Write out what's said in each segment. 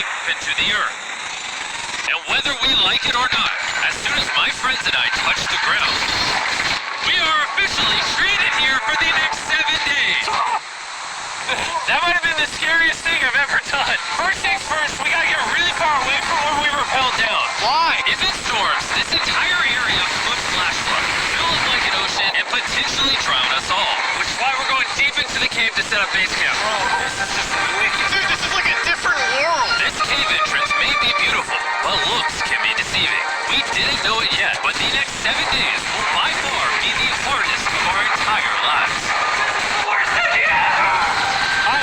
deep into the earth. And whether we like it or not, as soon as my friends and I touch the ground, we are officially stranded here for the next 7 days. That might have been the scariest thing I've ever done. First things first, we gotta get really far away from where we rappelled down. Why? If it storms, this entire area could flash flood, fill up like an ocean, and potentially drown us all. Which is why we're going deep into the cave to set up base camp. Bro, this is just wicked. Dude, this is like a different world. This cave entrance may be beautiful, but looks can be deceiving. We didn't know it yet, but the next 7 days will by far be the hardest of our entire lives.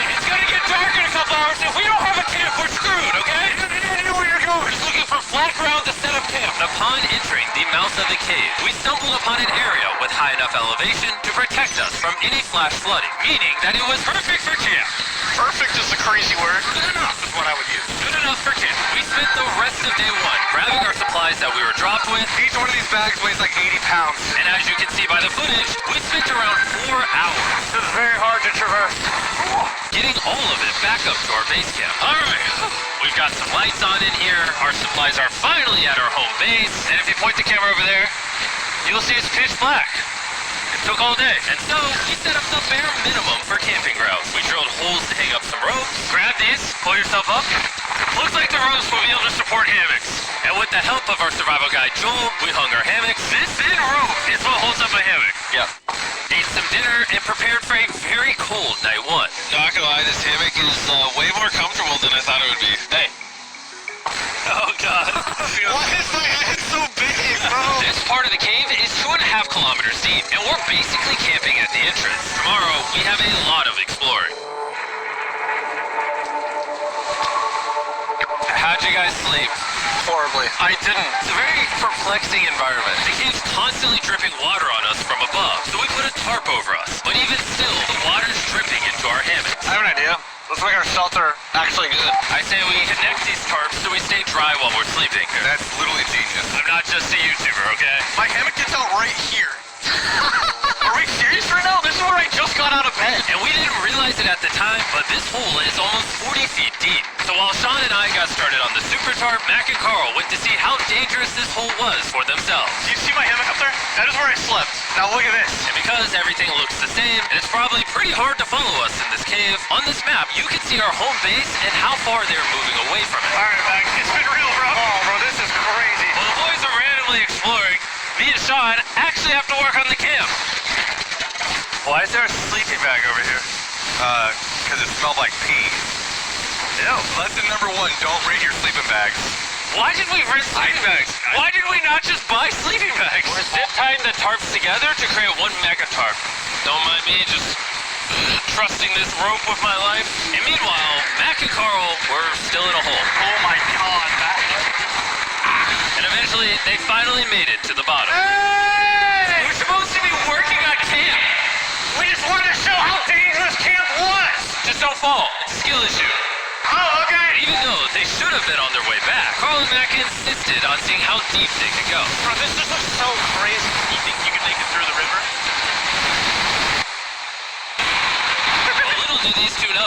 It's gonna get dark in a couple hours. If we don't have a camp, we're screwed, okay? I know where you're going. Just looking for flat ground to set up camp. Upon entering the mouth of the cave, we stumbled upon an area with high enough elevation to protect us from any flash flooding, meaning that it was perfect for camp. Perfect is a crazy word. Good enough is what I would use. Good enough for camp. We spent the rest of day one grabbing our supplies that we were dropped with. Each one of these bags weighs like 80 pounds. And as you can see by the footage, we spent around 4 hours. This is very hard to traverse. Getting all of it back up to our base camp. Alright, we've got some lights on in here. Our supplies are finally at our home base. And if you point the camera over there, you'll see it's pitch black. It took all day. And so, we set up the bare minimum for camping grounds. We drilled holes to hang up some ropes. Grab these, pull yourself up. Looks like the ropes will be able to support hammocks. And with the help of our survival guide Joel, we hung our hammocks. This thin rope is what holds up a hammock. Yep. Ate some dinner and prepared for a very cold night one. Not gonna lie, this hammock is way more comfortable than I thought it would be. Hey. Oh God. Why is my head so big, bro? This part of the cave is 2.5 kilometers deep, and we're basically camping at the entrance. Tomorrow, we have a lot of exploring. How'd you guys sleep? Horribly. I didn't. It's a very perplexing environment. The cave's constantly dripping water on us from above, so we put a tarp over us. But even still, the water's dripping into our hammocks. I have an idea. Let's make our shelter actually good. I say we connect these tarps so we stay dry while we're sleeping. That's literally genius. I'm not just a YouTuber, okay? My hammock gets out right here. Are we serious right now? This is where I just got out of bed. And we didn't realize it at the time, but this hole is almost 40 feet deep. So while Sean and I got started on the super tarp, Mac and Carl went to see how dangerous this hole was for themselves. Do you see my hammock up there? That is where I slept. Now look at this. And because everything looks the same, and it's probably pretty hard to follow us in this cave, on this map you can see our home base and how far they're moving away from it. Alright, Mac. It's been real, bro. Oh, bro, this is crazy. While the boys are randomly exploring, me and Sean actually have to work on the camp. Why is there a sleeping bag over here? Because it smelled like pee. Ew. Lesson number 1, don't rate your sleeping bags. Why did we rent sleeping bags? Why did we not just buy sleeping bags? We're zip tying the tarps together to create one mega tarp. Don't mind me just trusting this rope with my life. And meanwhile, Mac and Carl were still in a hole. Oh my God, Mac. And eventually, they finally made it to the bottom. Hey! We're supposed to be working on camp. We just wanted to show how dangerous camp was. Just don't fall. It's a skill issue. Oh, okay. And even though they should have been on their way back, Carl and Mac insisted on seeing how deep they could go. Bro, this just looks so crazy. You think you could make it through the river? Well, little do these two know.